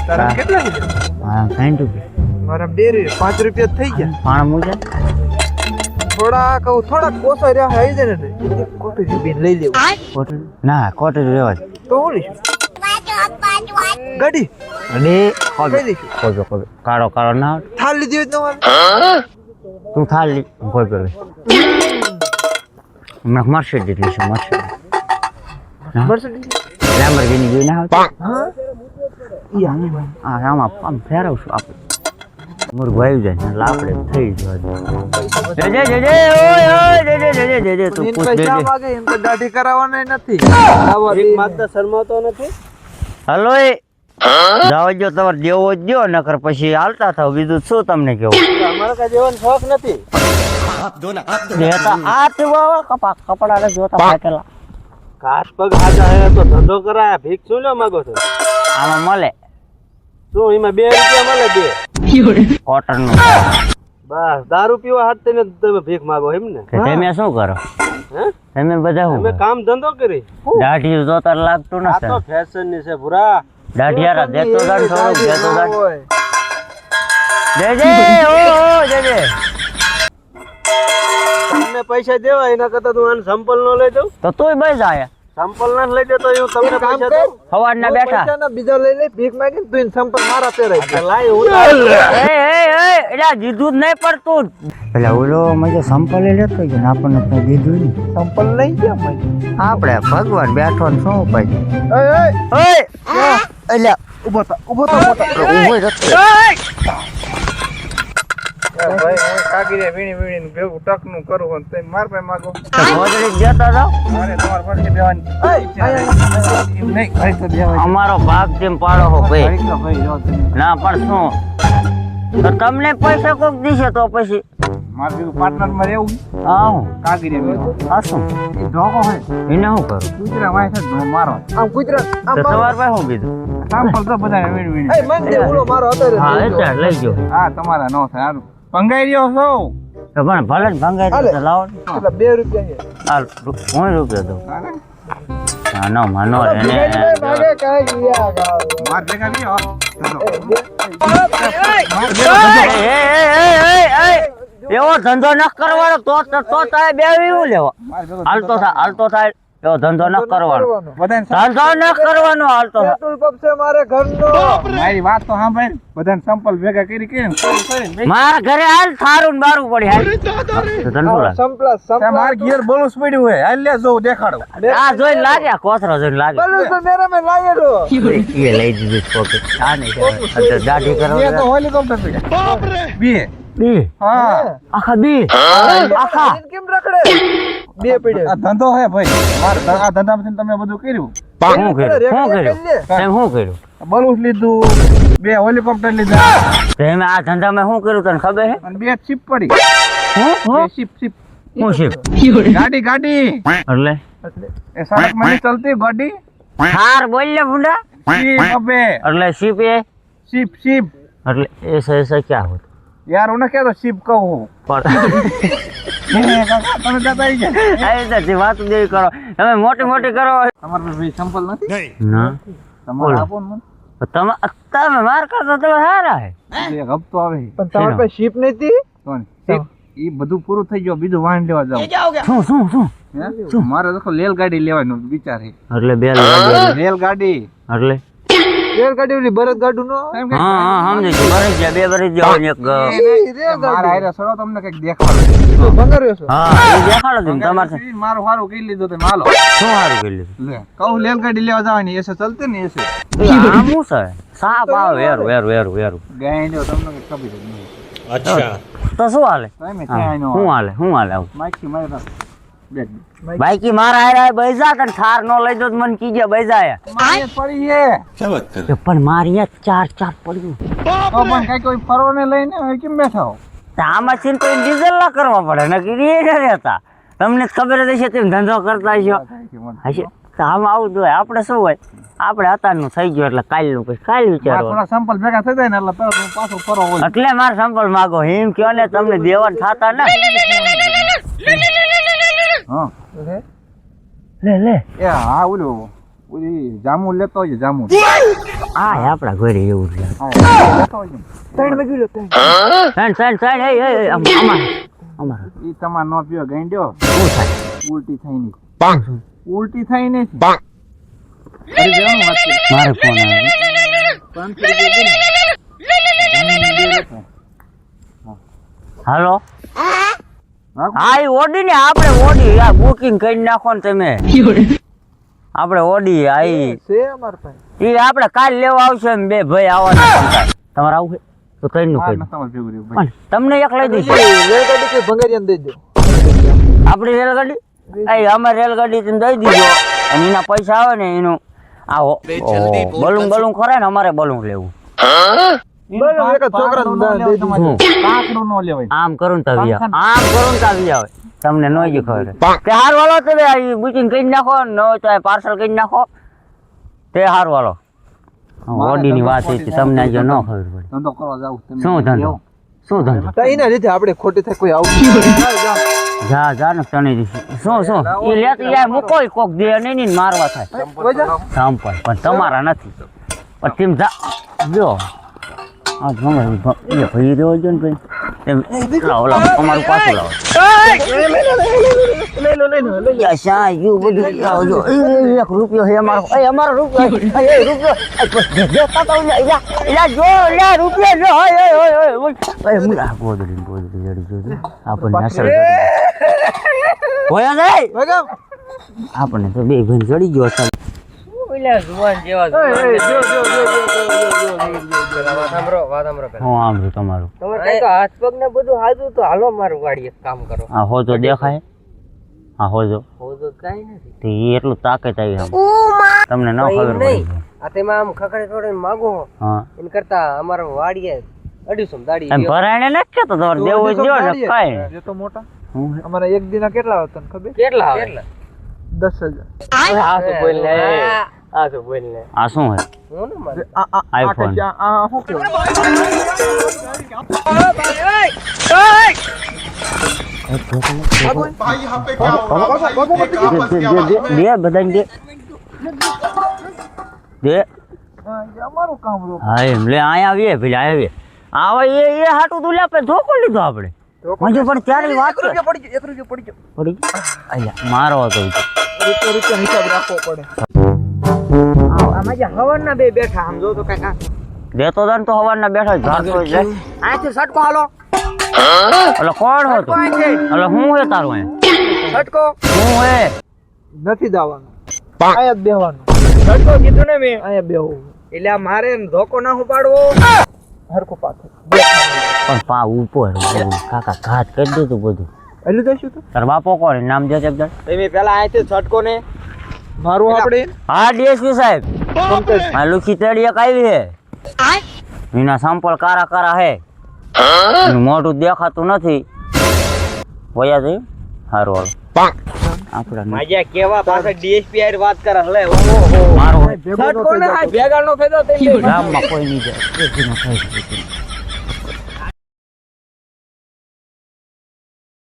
તારા કેટલા છે? હા 60 રૂપિયા મારા 5 રૂપિયા થઈ ગયા. પાણ મૂકે થોડા કોસો રહ્યા આવી જાય ને કોટી બેન લઈ લેવું. કોટરી ના કોટરી રેવા દે. તો હું લઈશું ગાડી અને કઈ લઈશું કોજો કોજો કાળો કાળો ના આવડે? થાળ લીધી હોય તો તમારે તું થાળ લી કોઈ પેલે હમણાં મર્સિડીઝ લીધું મર્સિડીઝ મર્સિડીઝ લેમ્બોર્ગિની જોઈ ના આવતી? હા હા આમાં આમ ફેરવશું આપણે મુર્ગો આવી જાય ને લાકડે થઈ જાય જજે જજે ઓય ઓય જજે જજે જજે તું પૂછ પૈસા દેજે માંગે એમ તો દાઢી કરાવવાના નથી. એક માત્ર શરમાતો નથી. હલો એ જાવ જો તમારે દેવો જ દો નકર પછી હાલતા થાવ બીજું શું તમને કેવું અમારે કઈ દેવાનો શોખ નથી. દેતા આ તે કપા કપડા જોતા ફાટેલા ઘાસ પગ હાજા હે તો ધંધો કરાય. ભીખ શું લો માગો છો? આમાં મળે શું એમાં 2 રૂપિયા મળે? 2 કોટન નું બસ દારૂ પીવા હાથ થઈને તમે ભીખ માગો એમ ને? તમે શું કરો હે તમે બધા અમે શું કામ ધંધો કરી. દાઢી જોતા લાગતું આ તો નથી ફેશન ની છે પૂરા. દાઢિયારા દેતો દાઢ થોડું દેતો દાઢ હોય. જય જય ઓ જય તમને પૈસા દેવા એના કરતા તું આને સંપલ નો લઈ દઉં. તો તોય બસ આયા સંપલ ના લઈ દે તો હું તમને કામ પૈસા કર. દઉં. સવારના બેઠા પૈસાના બીજા લઈ લે ભીખ માંગીને તું એને સંપર્ક મારા પહેરાઈ દે. લાય હું એ એલા દીધું જ નહીં પડતું પેલા ઓલો મજે સંપલે લેતો કે આપણને તો દીધું નહીં સંપલ લઈ ગયા મને. આપણે ભગવાન બેઠો ને શું ઉપાય ઓય ઓય એલા ઊભો થા ઊભો થા. ઉભો રહો ભાઈ હું કાગીરે વીણી વીણીને ભેગું ટકનું કરું અને તમે માર પાસે માગો. ગોદડી દેતા જાવ અરે તમારે પાસે બેવાની એમ નહીં ઘરે તો બેવાય. અમારો ભાગ તેમ પાડો હો ભાઈ ઘરે તો ભાઈ જો તમે ના પણ શું તો તમને પૈસા કોક દીશે તો પછી મારે ભેગું પાર્ટનરમાં રહેવું આવું કાગીરે વીણી. આ શું એ ઢોકો હોય એને શું કરું કૂતરા વાય છે ઢો મારો આમ કૂતરા આમ તો સવાર પાસે શું કીધું સાંપલ તો બધા વીણી વીણી. એ મન દે ઉલો મારો હતો રે. હા એટલે લઈ ગયો હા તમારા નો થાય હારું ભંગાઈ રહ્યો છો. તો પણ ભલે ને ભંગાઈ દે તો લાવો ને. એટલે 2 રૂપિયા છે. હાલ હું રૂપિયા દઉં હાલે. નાનો માનો એને માગે કાઈ ગયા ગાવ. માર ભેગા નહીં હો. એવો ધંધો ન કરવાનો તો તારે બે એવું લેવો હાલતો થાય એવો ધંધો ન કરવાનો બધાને ધંધો ન કરવાનો હાલતો થાય પેટ્રોલ પંપ છે મારે ઘરનો. મારી વાત તો સાંભળ. બધાને સંપલ ભેગા કરીને મારા ઘરે હાલ થારું ને બારું પડી હાલ તો ધંધો લાગે. સંપલા માર ઘેર બોલુસ પડ્યું હોય. હાલ લે જો દેખાડો. આ જોઈને લાગ્યા કોથરો જોઈને લાગે બોલુસ તો મેરે મે લાયેલો. એ લઈ દીધું પોકેટ આ નહીં દાઢી એ તો કરો હેલિકોપ્ટર પડ્યા. બે બી હા આખા બી આખા કેમ રખડે? બે પડ્યા. આ ધંધો હે ભાઈ. માર આ ધંધામાંથી તમે બધું કર્યું. શું કર્યું બોલુસ લીધું. બે હેલિકોપ્ટર લીધા. તમે આ ધંધામાં શું કર્યું તને ખબર હે અને બે શિપ પડી. હું બે શિપ હું છે ગાડી એટલે એ સડક માં નહીં ચલતી ગાડી. થાર બોલ લે ભૂંડા શિપ અબે એટલે શીપ એ શિપ એટલે ऐसा क्या होता યાર હું કે તો શિપ કહું. તમે જતા આવી ગયા. પણ વાત દેવી કરો તમે મોટી કરો તમારે ભાઈ સંપલ નથી. ના તમારે આપો ને મને. તમે માર કરતો તમે સારા હે એક હપ્તો આવે. પણ તમારી પાસે શિપ નથી. એ બધું પૂરું થઈ ગયું. બીજું વાહન લેવા જાવ. શું મારે તો રેલગાડી લેવાનો વિચાર છે. એટલે બે રેલગાડી એટલે રેલગાડી ઓલી બરદ ગાડું નો. હા સમજી ગયો બરી ગયા બે બરી જાવ ને એક મારા હારે સડો તમને કઈક દેખાડો. ભંગાર્યો છો. હા એ દેખાડો તમે તમારે મારું હારું કહી લીધું તમે હાલો. શું સારું કરી લીધું લે કહું રેલગાડી લેવા જવાની એસે ચલતે ને એસે. આમ શું છે સાપ આવે વેરું ગાયનો તમને કઈ ખબર જ નહીં. અચ્છા તો શું હાલે તમે ક્યાં નો શું હાલે આવું માઈકી મારી બેગ બાઈકી મારા હારે બૈજા તને થાર નો લઈ દો મને કીજે બૈજાયા મારી પડી છે. પણ મારી અહીંયા ચાર પડ્યું તો પણ કઈ કોઈ ફરવાને લઈને કેમ બેઠા હો? આમાં છે કોઈ ડીઝલ ના કરવા પડે નક્કી એ રહેતા તમને ખબર જ હશે તેમ ધંધો કરતા હશો હશે તો આમાં આવું જ હોય આપણે શું હોય આપણે અત્યારનું થઈ ગયું એટલે કાલનું પછી કાલ વિચારવાનું થોડા સંપલ ભેગા થઈ જાય ને એટલે તરત હું પાછો ફરવા હોય. એટલે મારે સંપલ માગો હિમ કયો ને તમને દેવાન થતા ને હા લે એ હા ઓલી જામુન લેતો હોય જામુન. આ આપણા ઘરે એવું છે ત્રણ વાગી લો ત્રણ ત્રણ એ અમાર ઈ તમાર નો પીવો ગાંડ્યો શું થાય ઉલટી થઈ ની ઉલટી થઈ ને અરે જવાનું વાત કરી મારે ફોન આવે 500 રૂપિયા હાલો હા એ ઓડી ને આપણે ઓડી આ બુકિંગ કરી નાખો ને તમે આપણે ઓડી આઈ છે અમાર પાસે એ આપણે કાલ લેવા આવશે ને બે ભાઈ આવવાના તમારે આવું છે તો કઈ નું આ કઈ ન તમાર ભેગું રહ્યું ભાઈ તમને એક લઈ દઈશું રેલગાડી કે ભંગારિયાને દઈ દો આપણી રેલગાડી એ અમારી રેલગાડી તમે દઈ દીધો અને એના પૈસા આવે ને એનું આવો બલૂન ખરા ને અમારે બલૂન લેવું બોલો એક છોકરા દઈ દીધું કાકડું નો લેવાય આમ કરું ને તાવી આવે તમને નો જ ખબર તે હાર વાળો તમે બુકિંગ કરી નાખો ન હોય તો પાર્સલ કરી નાખો તે હાર વાળો ઓડી ની વાત હતી તમને આજે ન ખબર પડી ધંધો કરવા જાવ તમે શું ધંધો એના લીધે આપણે ખોટી થાય કોઈ આવું જા ને તને શું એ લેતી જાય મૂકો કોક દે નહીં ને મારવા થાય સંપલ પણ તમારા નથી પણ તેમ જા જો આ ગમે એ ભાઈ રહ્યો છે ને ભાઈ એમ લાવો તમારું પાછું લાવો શા યુ બધું લાવજો 1 રૂપિયો હે અમારો રૂપિયો જો લે રૂપિયો જો ઓય ગોદડી જડી જો આપણને અસર હોય જાય આપણને તો બે ભાઈ જડી ગયો છે ઓલા જુવાન જેવા જો હું આમ તમારું તમારે તો હાથ પગ ને બધું હાજુ તો હાલો મારું ગાડી એક કામ કરો આ હો તો દેખાય આ હો જો હોજો કઈ નથી તે એટલું તાકાત આવી આમ તમને ન ખબર પડી આ તેમાં આમ ખખડે થોડે માગો હા એન કરતા અમારો વાડીએ 250 દાડી એમ ભરાણે ન કે તો તમારે દેવું જ જો ને કાઈ એ તો મોટા હું અમારા એક દિના કેટલા આવતા તને ખબર કેટલા આવે 10,000 આ તો બોલ ને આ તો બોલ ને આ શું હે હું ને મારે આઈફોન આ શું કેવું દે બધાને દે અમારું કામ રો હા એમ લે અહીંયા આવીએ પેલા આવીએ આવા એ હાટું તું લે ધોકો લીધો આપણે હજુ પણ ત્યારે વાત ₹1 પડી ગયો પડી અલ્યા મારો હતો રૂપિયા હિસાબ રાખવો પડે આમાં જે હવનના બે બેઠા આમ જો તો કાકા દેતો દાન તો હવારના બેઠા ઝાડતો જ જાય આથી સટકો હાલો એટલે કોણ હતો એટલે હું હે તારું અહીંયા સટકો હું હે નથી દાવાનું આયા જ બેહવાનું સટકો કીધું ને મેં આયા બેહવું એટલે આ મારે ધોકો ના ઉપાડવો હરકો પાછો પણ પા ઉપર કાકા ઘાત કરી દીધું બધું એટલું દઈશું તું તાર બાપો કોણ નામ દે એકદમ તમે પેલા આથી સટકો ને મારું આપણે હા ડીએસપી સાહેબ આ લુખી તેડી એક આવી હે એના સેમ્પલ કારા કારા હે એનું મોઢું દેખાતું નથી વયા જઈ હારું હાલો આપડા માજા કેવા પાછા ડીએસપી આર વાત કરે લે મારો સટકો ને ભેગાનો ફેદો થઈ ગામમાં કોઈ નહીં જાય